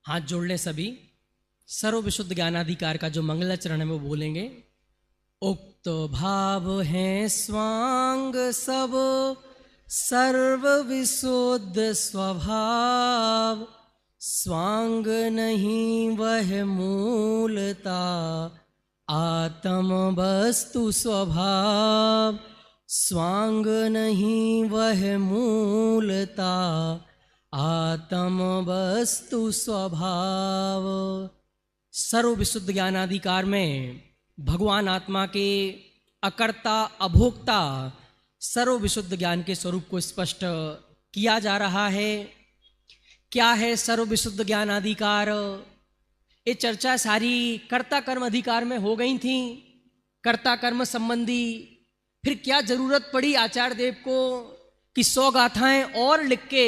हाथ जोड़ लें सभी। सर्व विशुद्ध ज्ञानाधिकार का जो मंगलाचरण है वो बोलेंगे। उक्त भाव है स्वांग सब सर्व विशुद्ध स्वभाव, स्वांग नहीं वह मूलता आत्म वस्तु स्वभाव, स्वांग नहीं वह मूलता आत्म वस्तु स्वभाव। सर्व विशुद्ध ज्ञानाधिकार में भगवान आत्मा के अकर्ता अभोक्ता सर्व विशुद्ध ज्ञान के स्वरूप को स्पष्ट किया जा रहा है। क्या है सर्व विशुद्ध ज्ञानाधिकार? ये चर्चा सारी कर्ता कर्म अधिकार में हो गई थी, कर्ता कर्म संबंधी। फिर क्या जरूरत पड़ी आचार्य देव को कि 100 गाथाएं और लिख के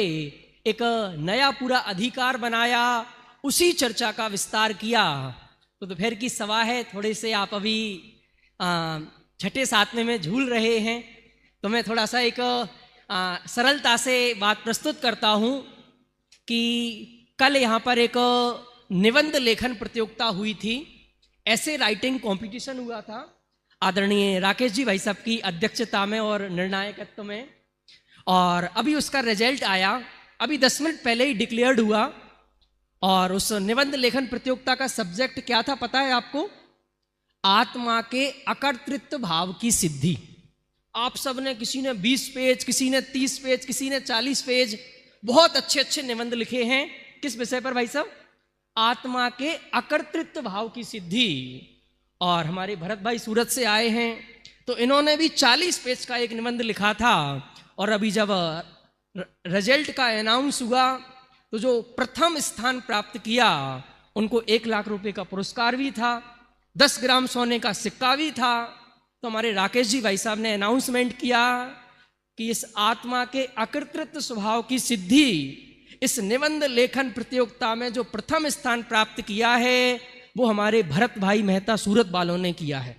एक नया पूरा अधिकार बनाया, उसी चर्चा का विस्तार किया। तो दोपहर की सवा है, थोड़े से आप अभी छठे सातवें में झूल रहे हैं, तो मैं थोड़ा सा एक सरलता से बात प्रस्तुत करता हूँ कि कल यहाँ पर एक निबंध लेखन प्रतियोगिता हुई थी, ऐसे राइटिंग कंपटीशन हुआ था आदरणीय राकेश जी भाई साहब की अध्यक्षता में और निर्णायकत्व में, और अभी उसका रिजल्ट आया, अभी 10 मिनट पहले ही डिक्लेयर्ड हुआ। और उस निबंध लेखन प्रतियोगिता का सब्जेक्ट क्या था पता है आपको? आत्मा के अकर्तृत्व भाव की सिद्धि। आप सब ने, किसी ने 20 पेज, किसी ने 30 पेज, किसी ने 40 पेज, बहुत अच्छे अच्छे निबंध लिखे हैं। किस विषय पर भाई साहब? आत्मा के अकर्तृत्व भाव की सिद्धि। और हमारे भरत भाई सूरत से आए हैं, तो इन्होंने भी 40 पेज का एक निबंध लिखा था। और अभी जब रिजल्ट का अनाउंस हुआ तो जो प्रथम स्थान प्राप्त किया उनको 1 लाख रुपए का पुरस्कार भी था, 10 ग्राम सोने का सिक्का भी था। तो हमारे राकेश जी भाई साहब ने अनाउंसमेंट किया कि इस आत्मा के अकर्तृत्व स्वभाव की सिद्धि, इस निबंध लेखन प्रतियोगिता में जो प्रथम स्थान प्राप्त किया है वो हमारे भरत भाई मेहता सूरत वालों ने किया है।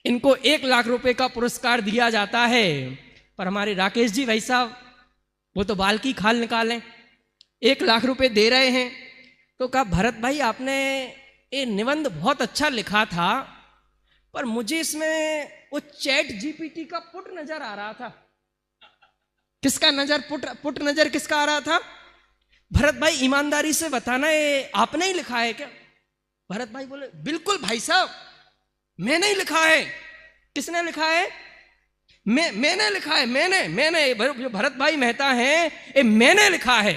इनको 1 लाख रुपए का पुरस्कार दिया जाता है, पर हमारे राकेश जी भाई साहब वो तो बाल की खाल निकालें, 1 लाख रुपए दे रहे हैं। तो कहा भरत भाई आपने ये निबंध बहुत अच्छा लिखा था, पर मुझे इसमें वो चैट जीपीटी का पुट नजर आ रहा था। किसका नजर? पुट नजर किसका आ रहा था? भरत भाई ईमानदारी से बताना, ये आपने ही लिखा है क्या? भरत भाई बोले बिल्कुल भाई साहब, मैंने ही लिखा है। किसने लिखा है? मैंने लिखा है, मैंने जो भरत भाई मेहता हैं ये मैंने लिखा है।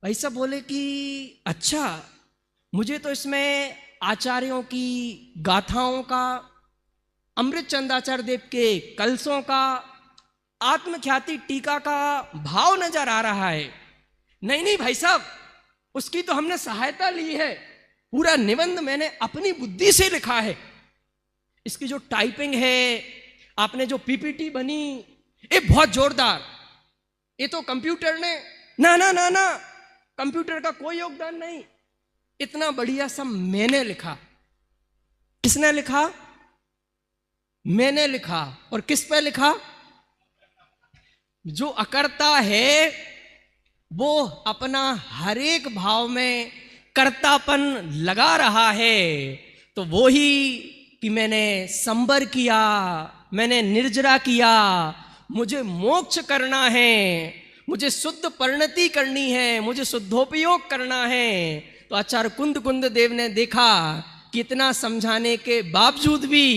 भाई साहब बोले कि अच्छा, मुझे तो इसमें आचार्यों की गाथाओं का, अमृत चंदाचार्य देव के कलसों का, आत्मख्याति टीका का भाव नजर आ रहा है। नहीं भाई साहब, उसकी तो हमने सहायता ली है, पूरा निबंध मैंने अपनी बुद्धि से लिखा है। इसकी जो टाइपिंग है, आपने जो पीपीटी बनी, ये बहुत जोरदार। ये तो कंप्यूटर ने, ना कंप्यूटर का कोई योगदान नहीं, इतना बढ़िया सब मैंने लिखा। किसने लिखा? मैंने लिखा। और किस पे लिखा? जो अकर्ता है वो अपना हर एक भाव में कर्तापन लगा रहा है। तो वो ही कि मैंने संबर किया, मैंने निर्जरा किया, मुझे मोक्ष करना है, मुझे शुद्ध परिणति करनी है, मुझे शुद्धोपयोग करना है। तो आचार्य कुंद देव ने देखा कि इतना समझाने के बावजूद भी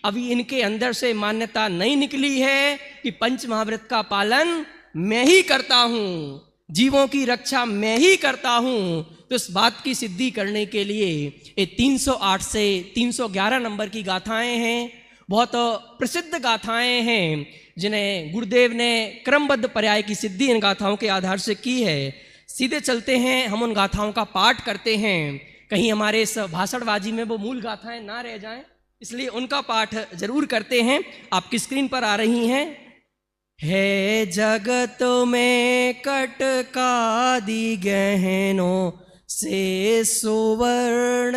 अभी इनके अंदर से मान्यता नहीं निकली है कि पंच महाव्रत का पालन मैं ही करता हूं, जीवों की रक्षा मैं ही करता हूं। तो इस बात की सिद्धि करने के लिए ये 308 से 311 नंबर की गाथाएं हैं, बहुत प्रसिद्ध गाथाएं हैं जिन्हें गुरुदेव ने क्रमबद्ध पर्याय की सिद्धि इन गाथाओं के आधार से की है। सीधे चलते हैं, हम उन गाथाओं का पाठ करते हैं, कहीं हमारे इस भाषणबाजी में वो मूल गाथाएं ना रह जाएं, इसलिए उनका पाठ जरूर करते हैं। आपकी स्क्रीन पर आ रही हैं। है जगत में कटकादि गहनों से सुवर्ण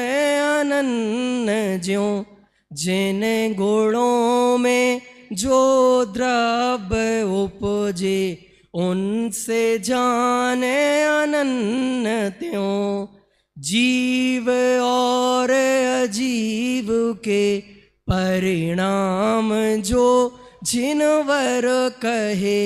अनन्य ज्यों, जिन गुणों में जो द्रव्य उपजे उनसे जाने अनन्य त्यों। जीव और अजीव के परिणाम जो जिनवर कहे,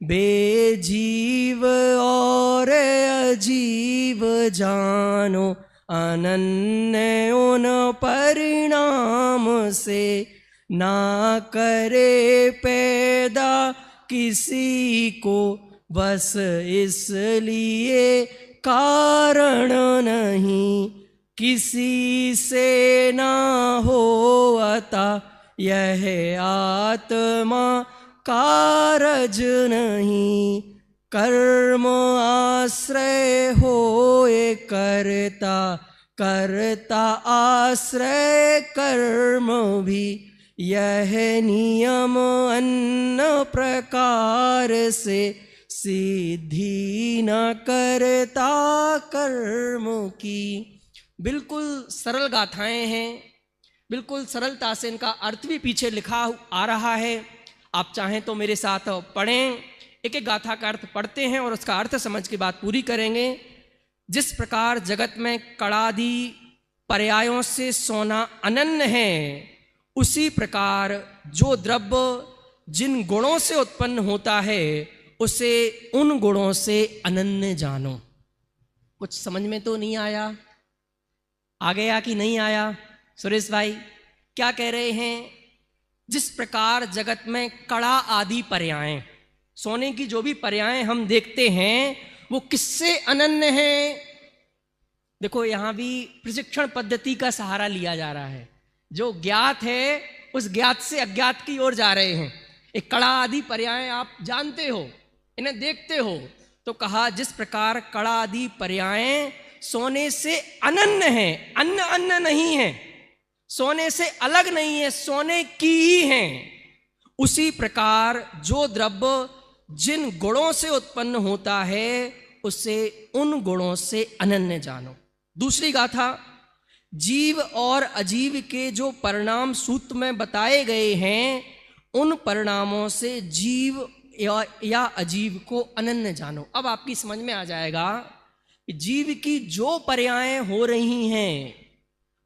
बेजीव और अजीव जानो अनन्य उन परिणाम से। ना करे पैदा किसी को बस इसलिए कारण नहीं, किसी से ना हो अता यह आत्मा कारज नहीं। कर्म आश्रय होए करता, करता आश्रय कर्म भी। यह नियम अन्य प्रकार से सिद्धि न करता कर्म की। बिल्कुल सरल गाथाएं हैं, बिल्कुल सरलता से इनका अर्थ भी पीछे लिखा आ रहा है। आप चाहें तो मेरे साथ पढ़ें, एक एक गाथा का अर्थ पढ़ते हैं और उसका अर्थ समझ के बात पूरी करेंगे। जिस प्रकार जगत में कड़ादि पर्यायों से सोना अनन्य है, उसी प्रकार जो द्रव्य जिन गुणों से उत्पन्न होता है उसे उन गुणों से अनन्य जानो। कुछ समझ में तो नहीं आया? आ गया कि नहीं आया? सुरेश भाई क्या कह रहे हैं? जिस प्रकार जगत में कड़ा आदि पर्याय, सोने की जो भी पर्याय हम देखते हैं वो किससे अनन्य है? देखो यहां भी प्रशिक्षण पद्धति का सहारा लिया जा रहा है। जो ज्ञात है उस ज्ञात से अज्ञात की ओर जा रहे हैं। एक कड़ा आदि पर्याय आप जानते हो, इन्हें देखते हो, तो कहा जिस प्रकार कड़ा आदि पर्याय सोने से अनन्य है, अन्य अन्य नहीं है, सोने से अलग नहीं है, सोने की ही है, उसी प्रकार जो द्रव्य जिन गुणों से उत्पन्न होता है उसे उन गुणों से अनन्य जानो। दूसरी गाथा, जीव और अजीव के जो परिणाम सूत्र में बताए गए हैं उन परिणामों से जीव या अजीव को अनन्य जानो। अब आपकी समझ में आ जाएगा कि जीव की जो पर्याय हो रही हैं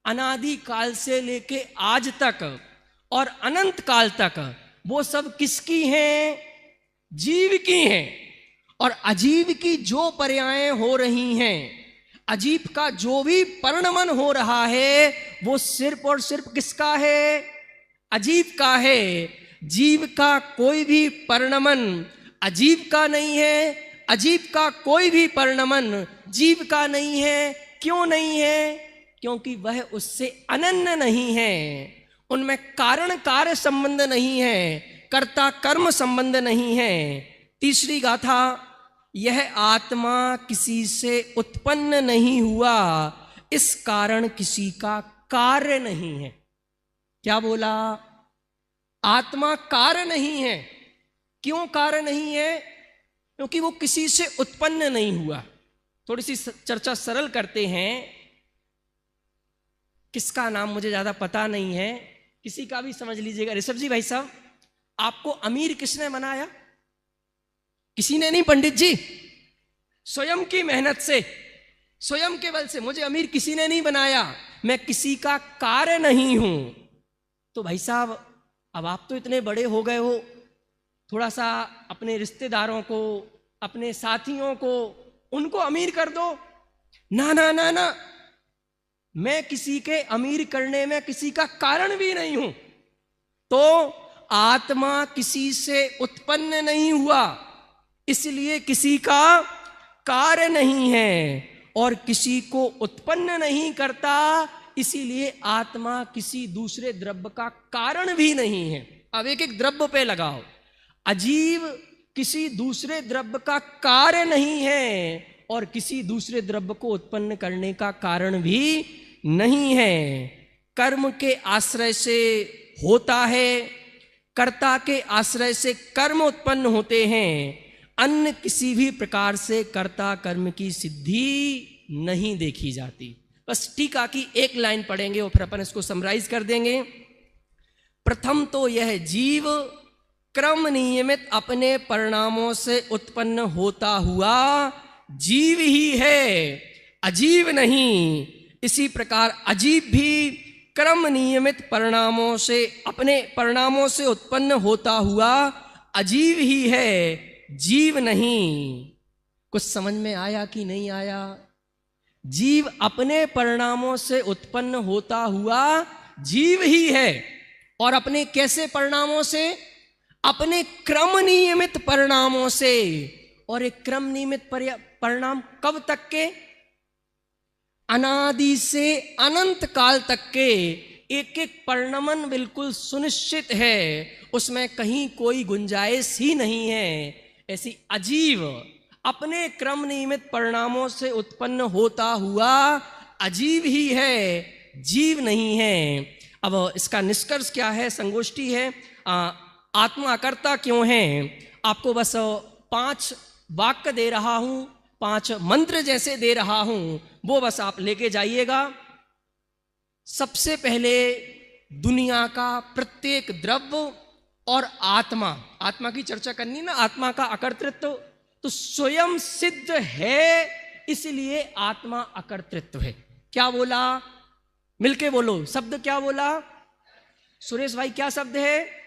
अनादि काल से लेके आज तक और अनंत काल तक, वो सब किसकी हैं? जीव की हैं। और अजीव की जो पर्याय हो रही हैं, अजीब का जो भी परिणमन हो रहा है वो सिर्फ और सिर्फ किसका है? अजीब का है। जीव का कोई भी परिणमन अजीब का नहीं है, अजीब का कोई भी परिणमन जीव का नहीं है। क्यों नहीं है? क्योंकि वह उससे अनन्य नहीं है, उनमें कारण कार्य संबंध नहीं है, कर्ता कर्म संबंध नहीं है। तीसरी गाथा, यह आत्मा किसी से उत्पन्न नहीं हुआ, इस कारण किसी का कार्य नहीं है। क्या बोला? आत्मा कार्य नहीं है। क्यों कार्य नहीं है? क्योंकि वो किसी से उत्पन्न नहीं हुआ। थोड़ी सी चर्चा सरल करते हैं। किसका नाम मुझे ज्यादा पता नहीं है, किसी का भी समझ लीजिएगा। ऋषभ जी भाई साहब, आपको अमीर किसने बनाया? किसी ने नहीं, पंडित जी। स्वयं की मेहनत से, स्वयं के बल से मुझे अमीर किसी ने नहीं बनाया। मैं किसी का कार्य नहीं हूं। तो भाई साहब अब आप तो इतने बड़े हो गए हो, थोड़ा सा अपने रिश्तेदारों को, अपने साथियों को, उनको अमीर कर दो। ना ना ना ना, मैं किसी के अमीर करने में किसी का कारण भी नहीं हूं। तो आत्मा किसी से उत्पन्न नहीं हुआ, इसलिए किसी का कार्य नहीं है, और किसी को उत्पन्न नहीं करता, इसीलिए आत्मा किसी दूसरे द्रव्य का कारण भी नहीं है। अब एक एक द्रव्य पे लगाओ। अजीव किसी दूसरे द्रव्य का कार्य नहीं है और किसी दूसरे द्रव्य को उत्पन्न करने का कारण भी नहीं है। कर्म के आश्रय से होता है, कर्ता के आश्रय से कर्म उत्पन्न होते हैं। अन्य किसी भी प्रकार से कर्ता कर्म की सिद्धि नहीं देखी जाती। बस टीका की एक लाइन पढ़ेंगे और फिर अपन इसको समराइज कर देंगे। प्रथम तो यह जीव क्रम नियमित अपने परिणामों से उत्पन्न होता हुआ जीव ही है, अजीव नहीं। इसी प्रकार अजीब भी क्रम नियमित परिणामों से, अपने परिणामों से उत्पन्न होता हुआ अजीव ही है, जीव नहीं। कुछ समझ में आया कि नहीं आया? जीव अपने परिणामों से उत्पन्न होता हुआ जीव ही है, और अपने कैसे परिणामों से? अपने क्रम नियमित परिणामों से। और एक क्रम नियमित परिणाम कब तक के? अनादि से अनंत काल तक के। एक एक परिणमन बिल्कुल सुनिश्चित है, उसमें कहीं कोई गुंजाइश ही नहीं है। ऐसी अजीव अपने क्रम नियमित परिणामों से उत्पन्न होता हुआ अजीव ही है, जीव नहीं है। अब इसका निष्कर्ष क्या है? संगोष्ठी है, आत्मा अकर्ता क्यों है? आपको बस 5 वाक्य दे रहा हूं, 5 मंत्र जैसे दे रहा हूं, वो बस आप लेके जाइएगा। सबसे पहले दुनिया का प्रत्येक द्रव्य और आत्मा, आत्मा की चर्चा करनी ना, आत्मा का अकर्तृत्व तो स्वयं सिद्ध है, इसलिए आत्मा अकर्तृत्व है। क्या बोला? मिलके बोलो, शब्द क्या बोला? सुरेश भाई क्या शब्द है?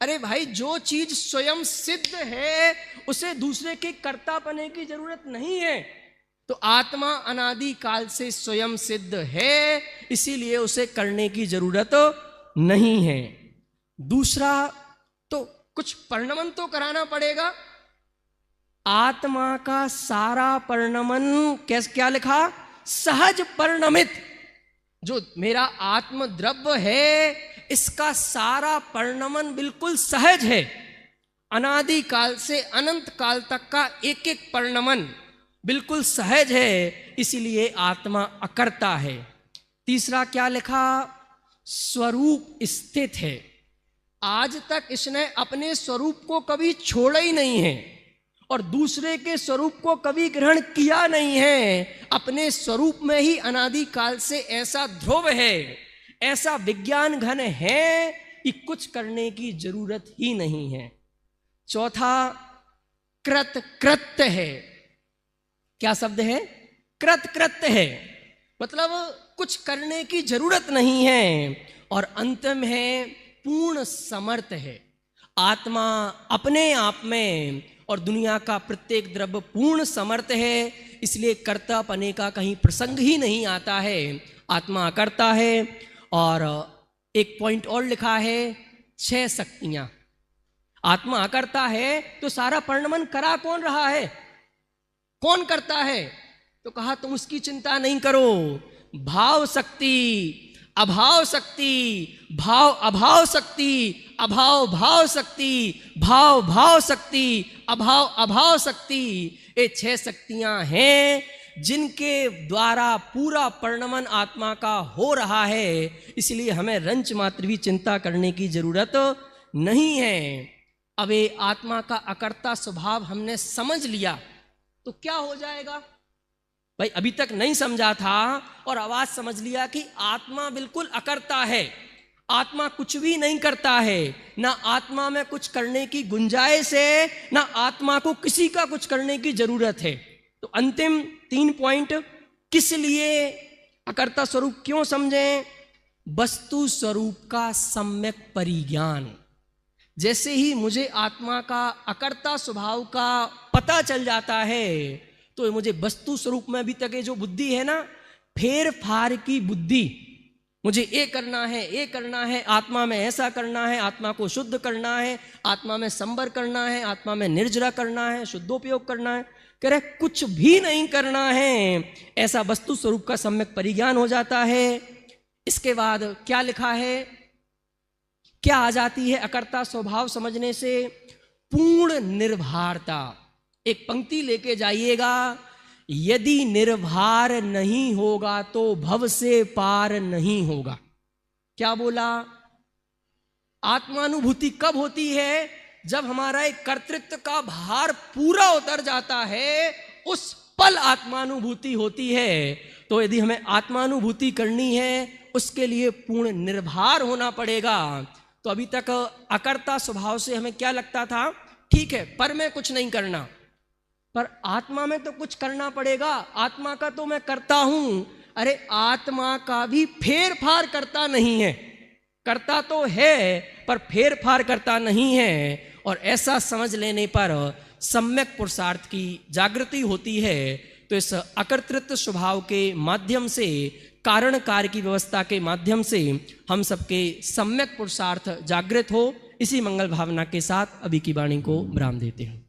अरे भाई, जो चीज स्वयं सिद्ध है उसे दूसरे के कर्तापने की जरूरत नहीं है। तो आत्मा अनादि काल से स्वयं सिद्ध है, इसीलिए उसे करने की जरूरत नहीं है। दूसरा, तो कुछ परिणमन तो कराना पड़ेगा। आत्मा का सारा परिणमन क्या लिखा? सहज परिणमित। जो मेरा आत्म द्रव्य है, इसका सारा परिणमन बिल्कुल सहज है। अनादि काल से अनंत काल तक का एक एक परिणमन बिल्कुल सहज है, इसीलिए आत्मा अकर्ता है। तीसरा क्या लिखा? स्वरूप स्थित है। आज तक इसने अपने स्वरूप को कभी छोड़ा ही नहीं है और दूसरे के स्वरूप को कभी ग्रहण किया नहीं है। अपने स्वरूप में ही अनादि काल से ऐसा ध्रुव है, ऐसा विज्ञान घन है कि कुछ करने की जरूरत ही नहीं है। चौथा, कृतकृत्य है। क्या शब्द है? कृतकृत्य है, मतलब कुछ करने की जरूरत नहीं है। और अंतिम है, पूर्ण समर्थ है। आत्मा अपने आप में और दुनिया का प्रत्येक द्रव्य पूर्ण समर्थ है, इसलिए कर्तापने का कहीं प्रसंग ही नहीं आता है। आत्मा अकर्ता है। और एक पॉइंट और लिखा है, 6 शक्तियां। आत्मा अकर्ता है तो सारा परिणमन करा कौन रहा है? कौन करता है? तो कहा तुम उसकी चिंता नहीं करो। भाव शक्ति, अभाव शक्ति, भाव अभाव शक्ति, अभाव भाव शक्ति, भाव भाव शक्ति, अभाव अभाव शक्ति, ये 6 शक्तियां हैं जिनके द्वारा पूरा परिणमन आत्मा का हो रहा है। इसलिए हमें रंच मात्र भी चिंता करने की जरूरत नहीं है। अब ये आत्मा का अकर्ता स्वभाव हमने समझ लिया तो क्या हो जाएगा भाई? अभी तक नहीं समझा था और आवाज समझ लिया कि आत्मा बिल्कुल अकर्ता है। आत्मा कुछ भी नहीं करता है, ना आत्मा में कुछ करने की गुंजाइश है, ना आत्मा को किसी का कुछ करने की जरूरत है। तो अंतिम 3 पॉइंट, किस लिए अकर्ता स्वरूप क्यों समझें? वस्तु स्वरूप का सम्यक परिज्ञान। जैसे ही मुझे आत्मा का अकर्ता स्वभाव का पता चल जाता है तो मुझे वस्तु स्वरूप में अभी तक जो बुद्धि है ना, फेर फार की बुद्धि, मुझे ये करना है, ये करना है, आत्मा में ऐसा करना है, आत्मा को शुद्ध करना है, आत्मा में संवर करना है, आत्मा में निर्जरा करना है, शुद्धोपयोग करना है, कह रहे कुछ भी नहीं करना है। ऐसा वस्तु स्वरूप का सम्यक परिज्ञान हो जाता है। इसके बाद क्या लिखा है? क्या आ जाती है अकर्ता स्वभाव समझने से? पूर्ण निर्भरता। एक पंक्ति लेके जाइएगा, यदि निर्भर नहीं होगा तो भव से पार नहीं होगा। क्या बोला? आत्मानुभूति कब होती है? जब हमारा एक कर्तृत्व का भार पूरा उतर जाता है, उस पल आत्मानुभूति होती है। तो यदि हमें आत्मानुभूति करनी है, उसके लिए पूर्ण निर्भर होना पड़ेगा। तो अभी तक अकर्ता स्वभाव से हमें क्या लगता था, ठीक है पर मैं कुछ नहीं करना, पर आत्मा में तो कुछ करना पड़ेगा, आत्मा का तो मैं करता हूं। अरे आत्मा का भी फेर फार करता नहीं है, करता तो है पर फेर फार करता नहीं है। और ऐसा समझ लेने पर सम्यक पुरुषार्थ की जागृति होती है। तो इस अकर्तृत्व स्वभाव के माध्यम से, कारण कार्य की व्यवस्था के माध्यम से हम सबके सम्यक पुरुषार्थ जागृत हो, इसी मंगल भावना के साथ अभी की वाणी को विराम देते हैं।